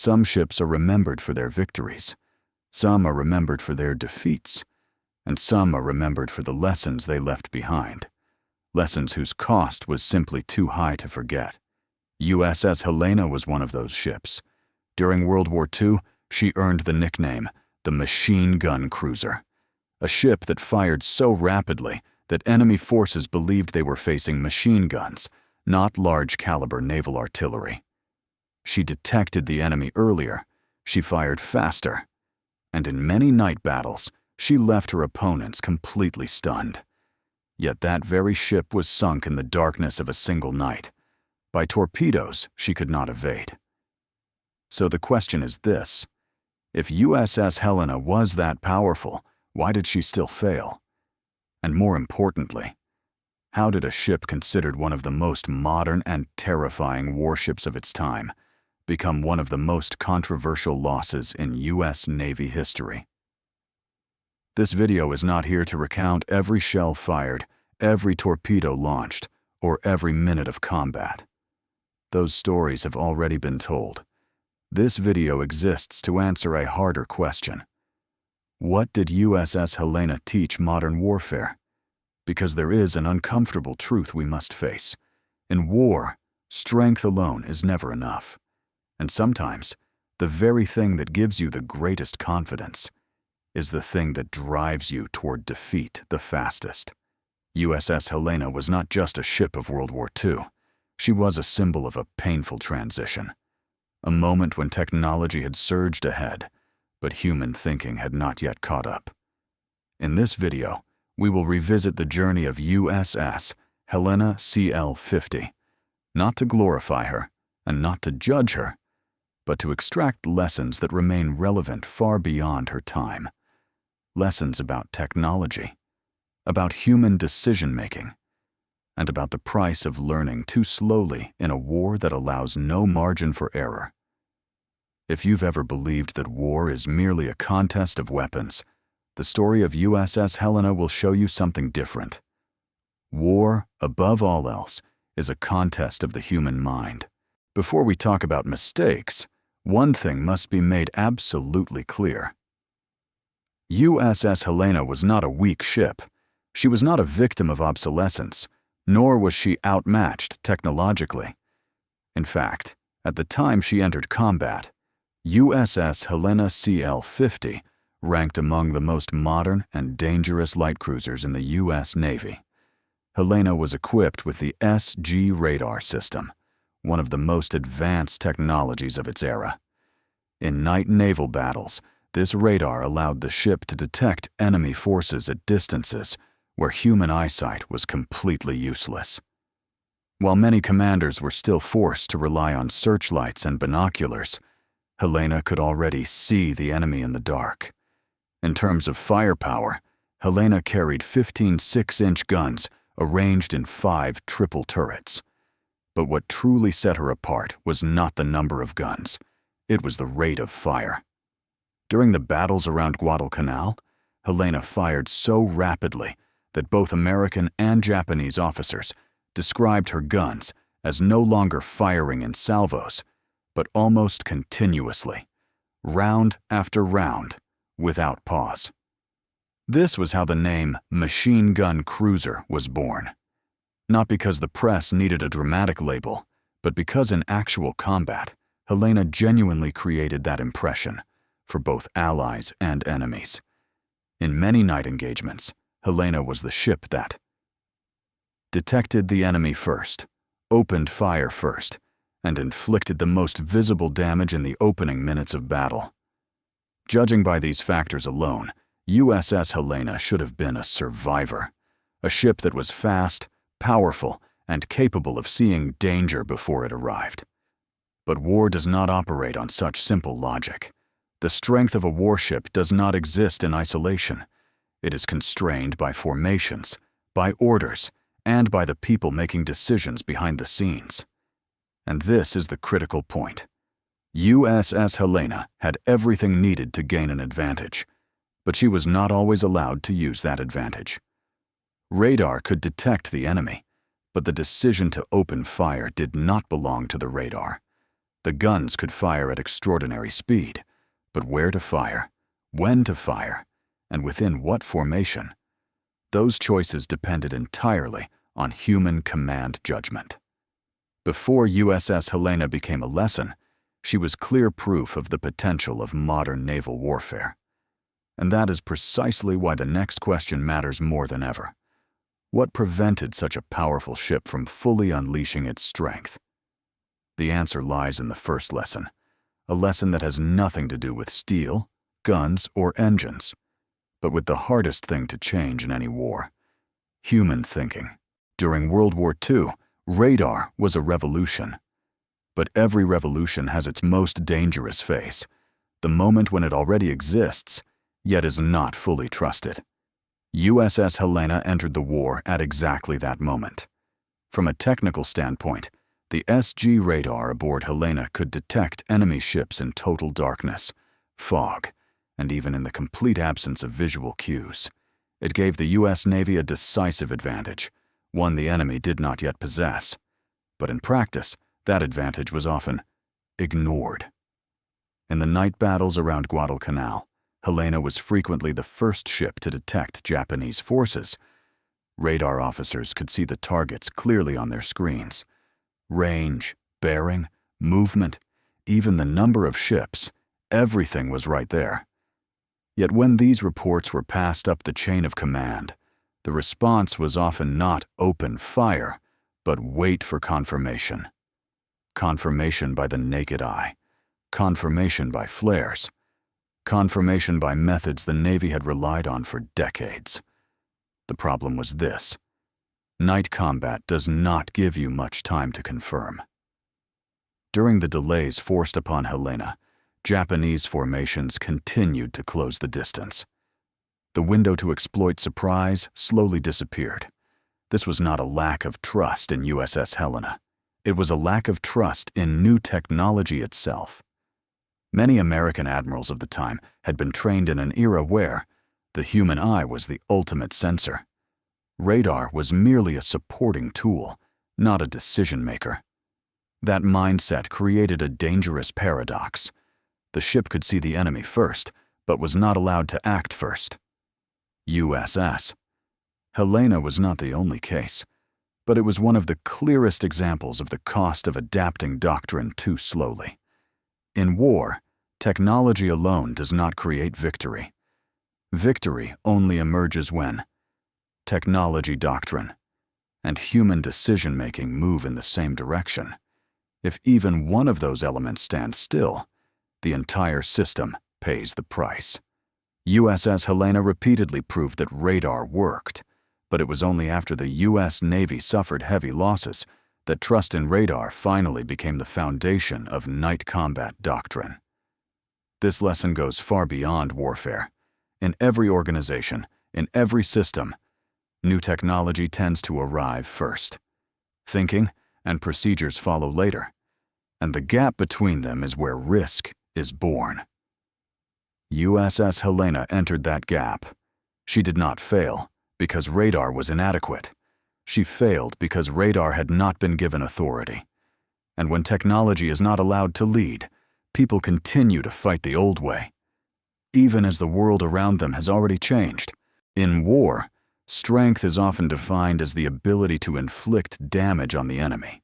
Some ships are remembered for their victories. Some are remembered for their defeats. And some are remembered for the lessons they left behind. Lessons whose cost was simply too high to forget. USS Helena was one of those ships. During World War II, she earned the nickname the machine gun cruiser, a ship that fired so rapidly that enemy forces believed they were facing machine guns, not large-caliber naval artillery. She detected the enemy earlier, she fired faster, and in many night battles, she left her opponents completely stunned. Yet that very ship was sunk in the darkness of a single night, by torpedoes she could not evade. So the question is this: if USS Helena was that powerful, why did she still fail? And more importantly, how did a ship considered one of the most modern and terrifying warships of its time become one of the most controversial losses in U.S. Navy history? This video is not here to recount every shell fired, every torpedo launched, or every minute of combat. Those stories have already been told. This video exists to answer a harder question. What did USS Helena teach modern warfare? Because there is an uncomfortable truth we must face. In war, strength alone is never enough. And sometimes, the very thing that gives you the greatest confidence is the thing that drives you toward defeat the fastest. USS Helena was not just a ship of World War II. She was a symbol of a painful transition. A moment when technology had surged ahead, but human thinking had not yet caught up. In this video, we will revisit the journey of USS Helena CL-50, not to glorify her and not to judge her, but to extract lessons that remain relevant far beyond her time. Lessons about technology, about human decision-making, and about the price of learning too slowly in a war that allows no margin for error. If you've ever believed that war is merely a contest of weapons, the story of USS Helena will show you something different. War, above all else, is a contest of the human mind. Before we talk about mistakes, one thing must be made absolutely clear. USS Helena was not a weak ship. She was not a victim of obsolescence, nor was she outmatched technologically. In fact, at the time she entered combat, USS Helena CL-50 ranked among the most modern and dangerous light cruisers in the U.S. Navy. Helena was equipped with the SG radar system, one of the most advanced technologies of its era. In night naval battles, this radar allowed the ship to detect enemy forces at distances where human eyesight was completely useless. While many commanders were still forced to rely on searchlights and binoculars, Helena could already see the enemy in the dark. In terms of firepower, Helena carried 15 6-inch guns arranged in 5 triple turrets. But what truly set her apart was not the number of guns. It was the rate of fire. During the battles around Guadalcanal, Helena fired so rapidly that both American and Japanese officers described her guns as no longer firing in salvos, but almost continuously, round after round, without pause. This was how the name machine gun cruiser was born. Not because the press needed a dramatic label, but because in actual combat, Helena genuinely created that impression for both allies and enemies. In many night engagements, Helena was the ship that detected the enemy first, opened fire first, and inflicted the most visible damage in the opening minutes of battle. Judging by these factors alone, USS Helena should have been a survivor, a ship that was fast, powerful, and capable of seeing danger before it arrived. But war does not operate on such simple logic. The strength of a warship does not exist in isolation. It is constrained by formations, by orders, and by the people making decisions behind the scenes. And this is the critical point. USS Helena had everything needed to gain an advantage, but she was not always allowed to use that advantage. Radar could detect the enemy, but the decision to open fire did not belong to the radar. The guns could fire at extraordinary speed, but where to fire, when to fire, and within what formation? Those choices depended entirely on human command judgment. Before USS Helena became a lesson, she was clear proof of the potential of modern naval warfare. And that is precisely why the next question matters more than ever. What prevented such a powerful ship from fully unleashing its strength? The answer lies in the first lesson, a lesson that has nothing to do with steel, guns, or engines, but with the hardest thing to change in any war: human thinking. During World War II, radar was a revolution. But every revolution has its most dangerous phase, the moment when it already exists, yet is not fully trusted. USS Helena entered the war at exactly that moment. From a technical standpoint, the SG radar aboard Helena could detect enemy ships in total darkness, fog, and even in the complete absence of visual cues. It gave the U.S. Navy a decisive advantage, one the enemy did not yet possess. But in practice, that advantage was often ignored. In the night battles around Guadalcanal, Helena was frequently the first ship to detect Japanese forces. Radar officers could see the targets clearly on their screens. Range, bearing, movement, even the number of ships, everything was right there. Yet when these reports were passed up the chain of command, the response was often not open fire, but wait for confirmation. Confirmation by the naked eye, confirmation by flares, confirmation by methods the Navy had relied on for decades. The problem was this: night combat does not give you much time to confirm. During the delays forced upon Helena, Japanese formations continued to close the distance. The window to exploit surprise slowly disappeared. This was not a lack of trust in USS Helena. It was a lack of trust in new technology itself. Many American admirals of the time had been trained in an era where the human eye was the ultimate sensor. Radar was merely a supporting tool, not a decision maker. That mindset created a dangerous paradox. The ship could see the enemy first, but was not allowed to act first. USS Helena was not the only case, but it was one of the clearest examples of the cost of adapting doctrine too slowly. In war, technology alone does not create victory. Victory only emerges when technology, doctrine, and human decision-making move in the same direction. If even one of those elements stands still, the entire system pays the price. USS Helena repeatedly proved that radar worked, but it was only after the U.S. Navy suffered heavy losses that trust in radar finally became the foundation of night combat doctrine. This lesson goes far beyond warfare. In every organization, in every system, new technology tends to arrive first. Thinking and procedures follow later, and the gap between them is where risk is born. USS Helena entered that gap. She did not fail because radar was inadequate. She failed because radar had not been given authority. And when technology is not allowed to lead, people continue to fight the old way, even as the world around them has already changed. In war, strength is often defined as the ability to inflict damage on the enemy.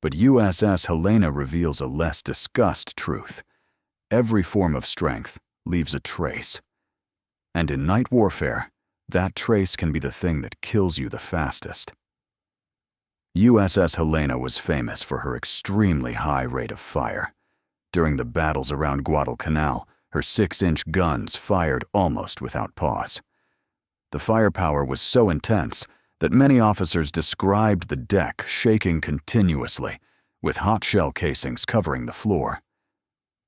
But USS Helena reveals a less discussed truth. Every form of strength leaves a trace. And in night warfare, that trace can be the thing that kills you the fastest. USS Helena was famous for her extremely high rate of fire. During the battles around Guadalcanal, her 6-inch guns fired almost without pause. The firepower was so intense that many officers described the deck shaking continuously, with hot shell casings covering the floor.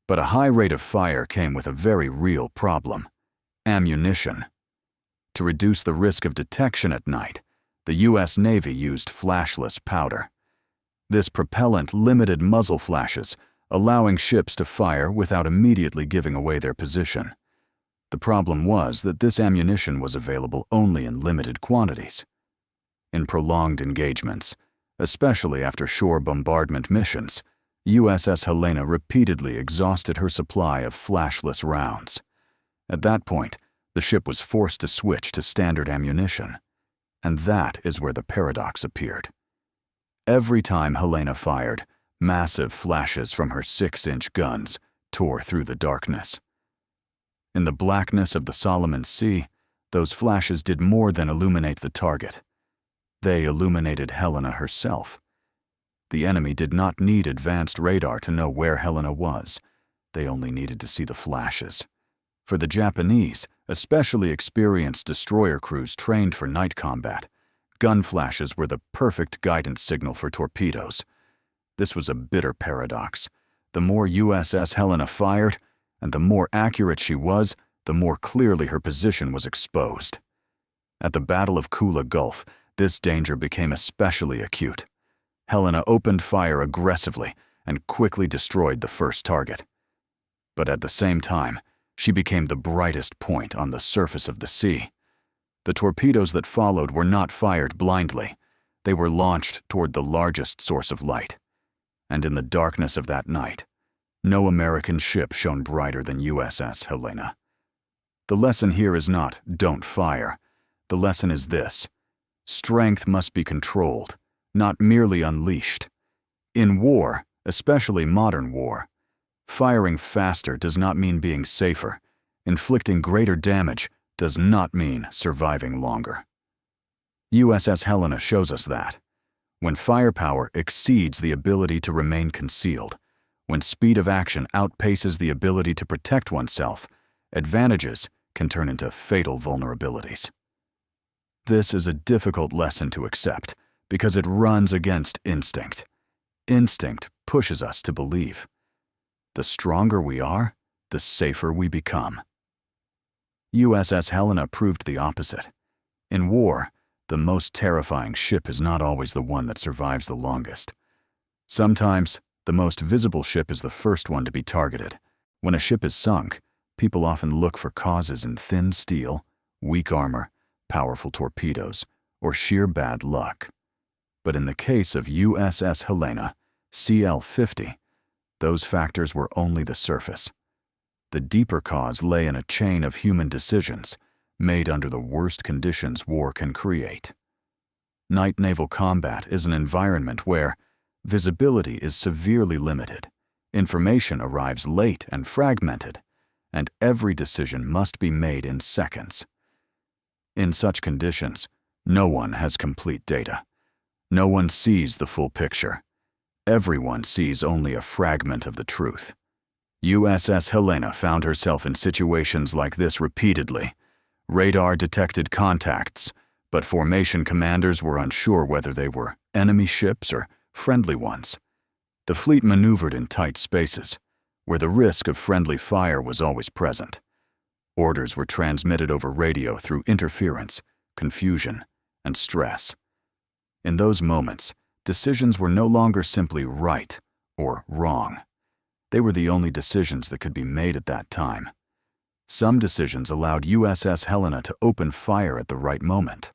But a high rate of fire came with a very real problem: ammunition. To reduce the risk of detection at night, the U.S. Navy used flashless powder. This propellant limited muzzle flashes, allowing ships to fire without immediately giving away their position. The problem was that this ammunition was available only in limited quantities. In prolonged engagements, especially after shore bombardment missions, USS Helena repeatedly exhausted her supply of flashless rounds. At that point, the ship was forced to switch to standard ammunition. And that is where the paradox appeared. Every time Helena fired, massive flashes from her 6-inch guns tore through the darkness. In the blackness of the Solomon Sea, those flashes did more than illuminate the target. They illuminated Helena herself. The enemy did not need advanced radar to know where Helena was. They only needed to see the flashes. For the Japanese, especially experienced destroyer crews trained for night combat, gun flashes were the perfect guidance signal for torpedoes. This was a bitter paradox. The more USS Helena fired, and the more accurate she was, the more clearly her position was exposed. At the Battle of Kula Gulf, this danger became especially acute. Helena opened fire aggressively and quickly destroyed the first target. But at the same time, she became the brightest point on the surface of the sea. The torpedoes that followed were not fired blindly. They were launched toward the largest source of light. And in the darkness of that night, no American ship shone brighter than USS Helena. The lesson here is not, don't fire. The lesson is this: strength must be controlled, not merely unleashed. In war, especially modern war, firing faster does not mean being safer. Inflicting greater damage does not mean surviving longer. USS Helena shows us that. When firepower exceeds the ability to remain concealed, when speed of action outpaces the ability to protect oneself, advantages can turn into fatal vulnerabilities. This is a difficult lesson to accept because it runs against instinct. Instinct pushes us to believe. The stronger we are, the safer we become. USS Helena proved the opposite. In war, the most terrifying ship is not always the one that survives the longest. Sometimes, the most visible ship is the first one to be targeted. When a ship is sunk, people often look for causes in thin steel, weak armor, powerful torpedoes, or sheer bad luck. But in the case of USS Helena, CL-50, those factors were only the surface. The deeper cause lay in a chain of human decisions made under the worst conditions war can create. Night naval combat is an environment where visibility is severely limited, information arrives late and fragmented, and every decision must be made in seconds. In such conditions, no one has complete data. No one sees the full picture. Everyone sees only a fragment of the truth. USS Helena found herself in situations like this repeatedly. Radar detected contacts, but formation commanders were unsure whether they were enemy ships or friendly ones. The fleet maneuvered in tight spaces, where the risk of friendly fire was always present. Orders were transmitted over radio through interference, confusion, and stress. In those moments, decisions were no longer simply right or wrong. They were the only decisions that could be made at that time. Some decisions allowed USS Helena to open fire at the right moment.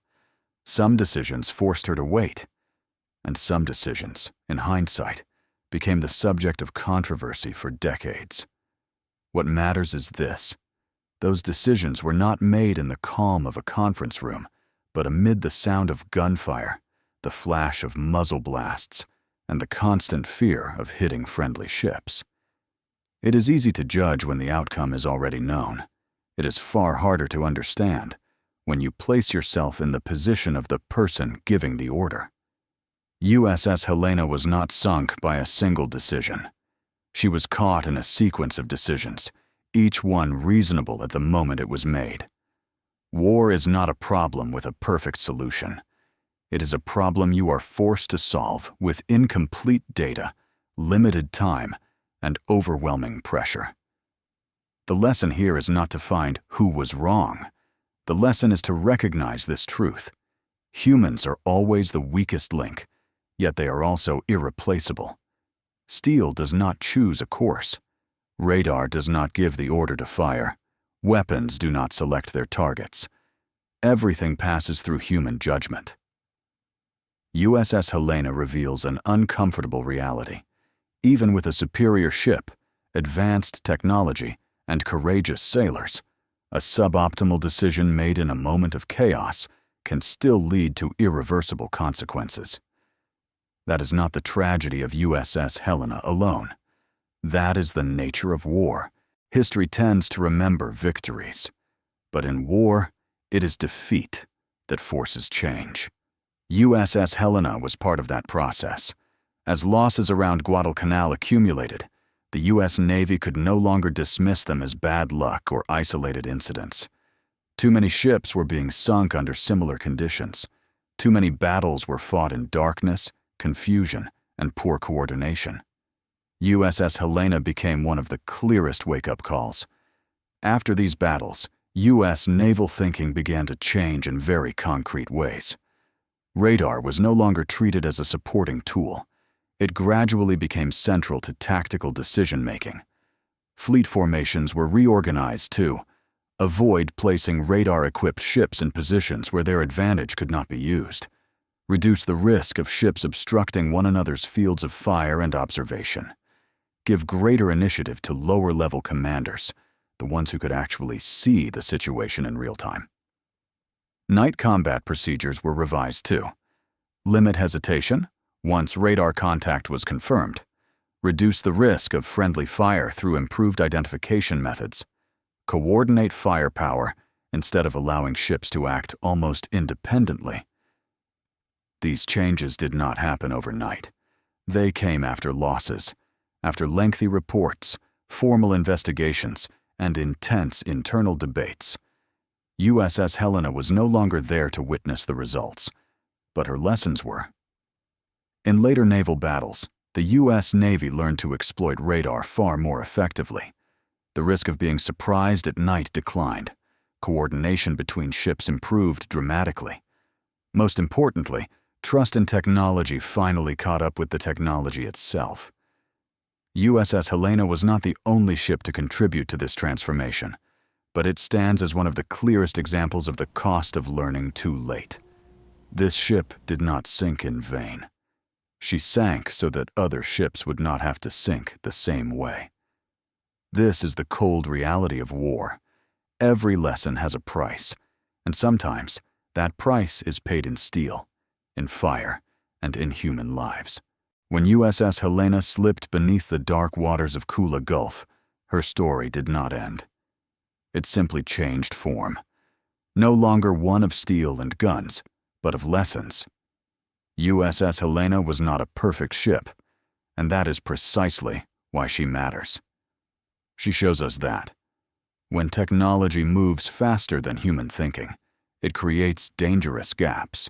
Some decisions forced her to wait. And some decisions, in hindsight, became the subject of controversy for decades. What matters is this: those decisions were not made in the calm of a conference room, but amid the sound of gunfire, the flash of muzzle blasts, and the constant fear of hitting friendly ships. It is easy to judge when the outcome is already known. It is far harder to understand when you place yourself in the position of the person giving the order. USS Helena was not sunk by a single decision. She was caught in a sequence of decisions, each one reasonable at the moment it was made. War is not a problem with a perfect solution. It is a problem you are forced to solve with incomplete data, limited time, and overwhelming pressure. The lesson here is not to find who was wrong. The lesson is to recognize this truth. Humans are always the weakest link, yet they are also irreplaceable. Steel does not choose a course. Radar does not give the order to fire. Weapons do not select their targets. Everything passes through human judgment. USS Helena reveals an uncomfortable reality. Even with a superior ship, advanced technology, and courageous sailors, a suboptimal decision made in a moment of chaos can still lead to irreversible consequences. That is not the tragedy of USS Helena alone. That is the nature of war. History tends to remember victories. But in war, it is defeat that forces change. USS Helena was part of that process. As losses around Guadalcanal accumulated, the U.S. Navy could no longer dismiss them as bad luck or isolated incidents. Too many ships were being sunk under similar conditions. Too many battles were fought in darkness, confusion, and poor coordination. USS Helena became one of the clearest wake-up calls. After these battles, U.S. naval thinking began to change in very concrete ways. Radar was no longer treated as a supporting tool. It gradually became central to tactical decision-making. Fleet formations were reorganized to avoid placing radar-equipped ships in positions where their advantage could not be used, reduce the risk of ships obstructing one another's fields of fire and observation, give greater initiative to lower-level commanders, the ones who could actually see the situation in real time. Night combat procedures were revised too. Limit hesitation once radar contact was confirmed, reduce the risk of friendly fire through improved identification methods, coordinate firepower instead of allowing ships to act almost independently. These changes did not happen overnight. They came after losses, after lengthy reports, formal investigations, and intense internal debates. USS Helena was no longer there to witness the results, but her lessons were. In later naval battles, the U.S. Navy learned to exploit radar far more effectively. The risk of being surprised at night declined. Coordination between ships improved dramatically. Most importantly, trust in technology finally caught up with the technology itself. USS Helena was not the only ship to contribute to this transformation, but it stands as one of the clearest examples of the cost of learning too late. This ship did not sink in vain. She sank so that other ships would not have to sink the same way. This is the cold reality of war. Every lesson has a price, and sometimes that price is paid in steel, in fire, and in human lives. When USS Helena slipped beneath the dark waters of Kula Gulf, her story did not end. It simply changed form. No longer one of steel and guns, but of lessons. USS Helena was not a perfect ship, and that is precisely why she matters. She shows us that when technology moves faster than human thinking, it creates dangerous gaps.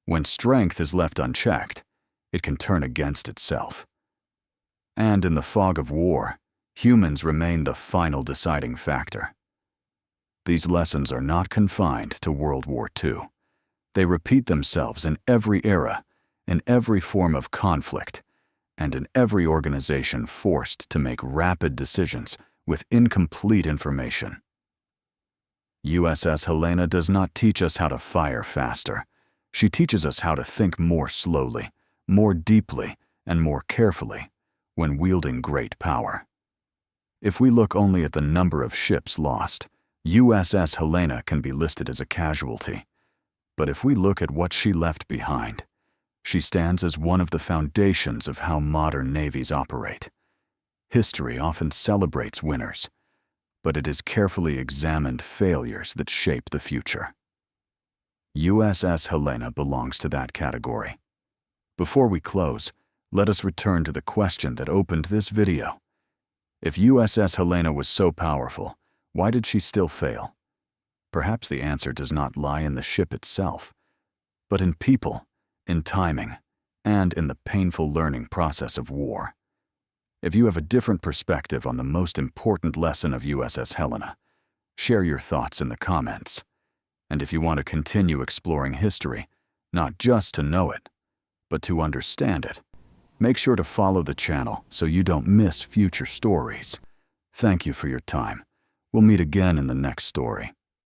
When strength is left unchecked, it can turn against itself. And in the fog of war, humans remain the final deciding factor. These lessons are not confined to World War II. They repeat themselves in every era, in every form of conflict, and in every organization forced to make rapid decisions with incomplete information. USS Helena does not teach us how to fire faster. She teaches us how to think more slowly, more deeply, and more carefully when wielding great power. If we look only at the number of ships lost, USS Helena can be listed as a casualty. But if we look at what she left behind, she stands as one of the foundations of how modern navies operate. History often celebrates winners, but it is carefully examined failures that shape the future. USS Helena belongs to that category. Before we close, let us return to the question that opened this video. If USS Helena was so powerful, why did she still fail? Perhaps the answer does not lie in the ship itself, but in people, in timing, and in the painful learning process of war. If you have a different perspective on the most important lesson of USS Helena, share your thoughts in the comments. And if you want to continue exploring history, not just to know it, but to understand it, make sure to follow the channel so you don't miss future stories. Thank you for your time. We'll meet again in the next story.